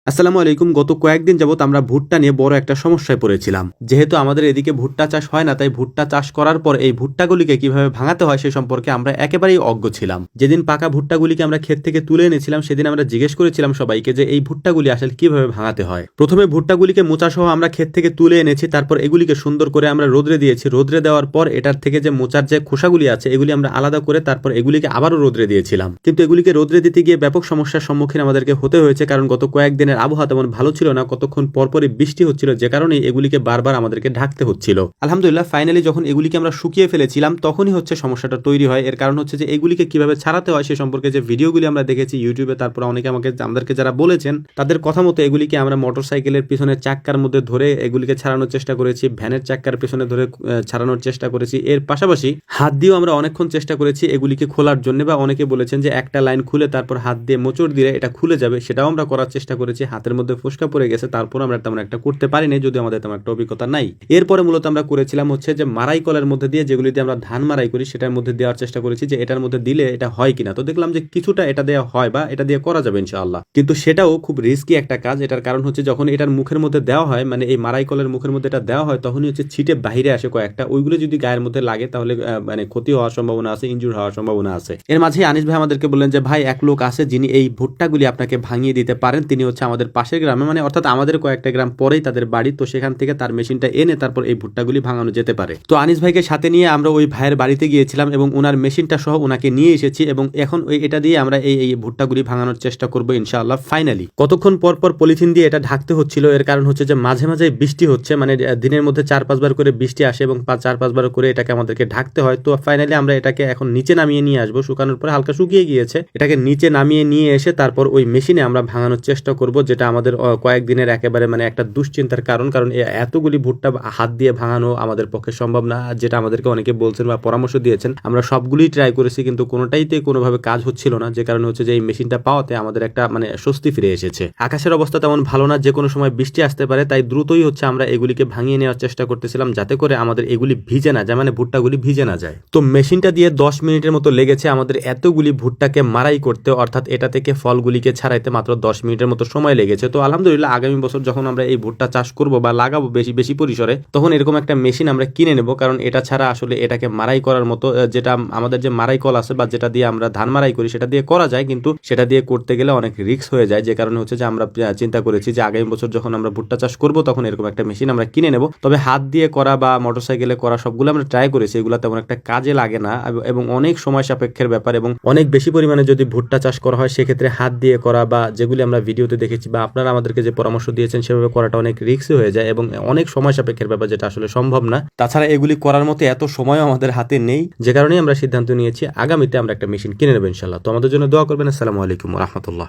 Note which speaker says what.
Speaker 1: আসসালামু আলাইকুম। গত কয়েকদিন যাবত আমরা ভুট্টা নিয়ে বড় একটা সমস্যায় পড়েছিলাম। যেহেতু আমাদের এদিকে ভুট্টা চাষ হয় না, তাই ভুট্টা চাষ করার পর এই ভুট্টাগুলিকে কিভাবে ভাঙাতে হয় সে সম্পর্কে আমরা একেবারেই অজ্ঞ ছিলাম। যেদিন পাকা ভুট্টাগুলিকে আমরা ক্ষেত থেকে তুলে এনেছিলাম, সেদিন আমরা জিজ্ঞেস করেছিলাম সবাইকে যে এই ভুট্টাগুলি আসলে কিভাবে ভাঙাতে হয়। প্রথমে ভুট্টাগুলিকে মোচা সহ আমরা ক্ষেত থেকে তুলে এনেছি, তারপর এগুলিকে সুন্দর করে আমরা রোদ্রে দিয়েছি। রোদ্রে দেওয়ার পর এটার থেকে যে মোচার যে খোসাগুলি আছে এগুলি আমরা আলাদা করে তারপর এগুলিকে আবারও রোদ্রে দিয়েছিলাম। কিন্তু এগুলিকে রোদ্রে দিতে গিয়ে ব্যাপক সমস্যার সম্মুখীন আমাদেরকে হতে হয়েছে, কারণ গত কয়েকদিনের আবহাওয়া তেমন ভালো ছিল না। কতক্ষণ পরপরই বৃষ্টি হচ্ছিল, যে কারণে এগুলিকে বারবার আমাদেরকে ঢাকতে হচ্ছিল। আলহামদুলিল্লাহ, ফাইনালি যখন এগুলিকে আমরা শুকিয়ে ফেলেছিলাম তখনই সমস্যাটা তৈরি হয়। এর কারণ হচ্ছে যে এগুলিকে কিভাবে ছাড়াতে হয় সে সম্পর্কে যে ভিডিওগুলি আমরা দেখেছি ইউটিউবে, তারপর অনেকে আমাদেরকে যারা বলেছেন তাদের কথা মতো এগুলিকে আমরা মোটরসাইকেলের পিছনের চাক্কার মধ্যে ধরে এগুলিকে ছাড়ানোর চেষ্টা করেছি, ভ্যানের চাক্কার পিছনে ধরে ছাড়ানোর চেষ্টা করেছি। এর পাশাপাশি হাত দিয়েও আমরা অনেকক্ষণ চেষ্টা করেছি এগুলিকে খোলার জন্য, বা অনেকে বলেছেন যে একটা লাইন খুলে তারপর হাত দিয়ে মোচড় দিলে এটা খুলে যাবে, সেটাও আমরা করার চেষ্টা করেছি। হাতের মধ্যে ফুসকা পড়ে গেছে, তারপর আমরা তেমন একটা করতে পারিনি, যদিও আমাদের তেমন একটা অভিজ্ঞতা নাই। এরপরে মূলত আমরা করেছিলাম যে মারাই কলের মধ্যে দিয়ে, যেগুলি দিয়ে আমরা ধান মারাই করি, সেটার মধ্যে দেওয়ার চেষ্টা করেছি যে এটার মধ্যে দিলে এটা হয় কিনা। তো দেখলাম যে কিছুটা এটা দেওয়া হয় বা এটা দিয়ে করা যাবে ইনশাআল্লাহ, কিন্তু সেটাও খুব রিস্কি একটা কাজ। এটার কারণ হচ্ছে যখন এটার মুখের মধ্যে দেওয়া হয়, মানে এই মারাই কলের মুখের মধ্যে এটা দেওয়া হয়, তখনই ছিটে বাইরে আসে কয়েকটা। ওইগুলো যদি গায়ের মধ্যে লাগে তাহলে মানে ক্ষতি হওয়ার সম্ভাবনা আছে, ইনজুর হওয়ার সম্ভাবনা আছে। এর মাঝে আনিস ভাই আমাদেরকে বললেন যে ভাই, এক লোক আছে যিনি এই ভুট্টাগুলি আপনাকে ভাঙিয়ে দিতে পারেন। তিনি আমাদের পাশের গ্রামে, মানে অর্থাৎ আমাদের কয়েকটা গ্রাম পরেই তাদের বাড়ি। তো সেখান থেকে তার মেশিনটা এনে তারপর এই ভুট্টাগুলি ভাঙানো যেতে পারে। তো আনিস ভাইকে সাথে নিয়ে আমরা ওই ভাইয়ের বাড়িতে গিয়েছিলাম এবং ওনার মেশিনটা সহ ওনাকে নিয়ে এসেছি, এবং এখন এটা দিয়ে আমরা এই ভুট্টাগুলি ভাঙানোর চেষ্টা করবো ইনশাআল্লাহ। ফাইনালি কতক্ষণ পর পলিথিন দিয়ে এটা ঢাকতে হচ্ছিল। এর কারণ হচ্ছে যে মাঝে মাঝে বৃষ্টি হচ্ছে, মানে দিনের মধ্যে 4-5 বার করে বৃষ্টি আসে এবং 4-5 বার করে এটাকে আমাদেরকে ঢাকতে হয়। তো ফাইনালি আমরা এটাকে এখন নিচে নামিয়ে নিয়ে আসবো। শুকানোর পরে হালকা শুকিয়ে গিয়েছে, এটাকে নিচে নামিয়ে নিয়ে এসে তারপর ওই মেশিনে আমরা ভাঙানোর চেষ্টা করব, যেটা আমাদের কয়েকদিনের একেবারে মানে একটা দুশ্চিন্তার কারণ এতগুলি ভুট্টা হাত দিয়ে ভাঙানো আমাদের পক্ষে সম্ভব না। যেটা আমাদেরকে অনেকে বলছেন বা পরামর্শ দিয়েছেন, আমরা সবগুলি ট্রাই করেছি, কিন্তু কোনোটাইতে কোনোভাবে কাজ হচ্ছিল না। যে কারণে যে এই মেশিনটা পাওয়াতে আমাদের একটা মানে স্বস্তি ফিরে এসেছে। আকাশের অবস্থা তেমন ভালো না, যে কোনো সময় বৃষ্টি আসতে পারে, তাই দ্রুতই আমরা এগুলিকে ভাঙিয়ে নেওয়ার চেষ্টা করতেছিলাম, যাতে করে আমাদের এগুলি ভিজে না যায়, মানে ভুট্টাগুলি ভিজে না যায়। তো মেশিনটা দিয়ে 10 মিনিটের মতো লেগেছে আমাদের এতগুলি ভুট্টাকে মারাই করতে, অর্থাৎ এটা থেকে ফলগুলিকে ছাড়াইতে মাত্র 10 মিনিটের মতো সময় লেগেছে। তো আলহামদুলিল্লাহ, আগামী বছর যখন আমরা এই ভুট্টা চাষ করব বা লাগাবো বেশি পরিসরে, তখন এরকম একটা মেশিন আমরা কিনে নেব, কারণ এটা ছাড়া আসলে এটাকে মারাই করার মতো, যেটা আমাদের যে মারাই কল আছে বা যেটা দিয়ে আমরা ধান মারাই করি সেটা দিয়ে করা যায়, কিন্তু সেটা দিয়ে করতে গেলে অনেক রিস্ক হয়ে যায়। যে কারণে যে আমরা চিন্তা করেছি যে আগামী বছর যখন আমরা ভুট্টা চাষ করব তখন এরকম একটা মেশিন আমরা কিনে নেব। তবে হাত দিয়ে করা বা মোটরসাইকেলে করা সবগুলো আমরা ট্রাই করেছি, এগুলো তেমন একটা কাজে লাগে না এবং অনেক সময় সাপেক্ষের ব্যাপার, এবং অনেক বেশি পরিমাণে যদি ভুট্টা চাষ করা হয় সেক্ষেত্রে হাত দিয়ে করা বা যেগুলি আমরা ভিডিওতে দেখেছি বা আপনারা আমাদেরকে যে পরামর্শ দিয়েছেন সেভাবে করাটা অনেক রিস্কি হয়ে যায় এবং অনেক সময় সাপেক্ষের ব্যাপার, যেটা আসলে সম্ভব না। তাছাড়া এগুলি করার মতো এত সময়ও আমাদের হাতে নেই, যে কারণেই আমরা সিদ্ধান্ত নিয়েছি আগামীতে আমরা একটা মেশিন কিনে নেব ইনশাআল্লাহ। তো আমাদের জন্য দোয়া করবেন। আসসালামু আলাইকুম ওয়া রাহমাতুল্লাহ।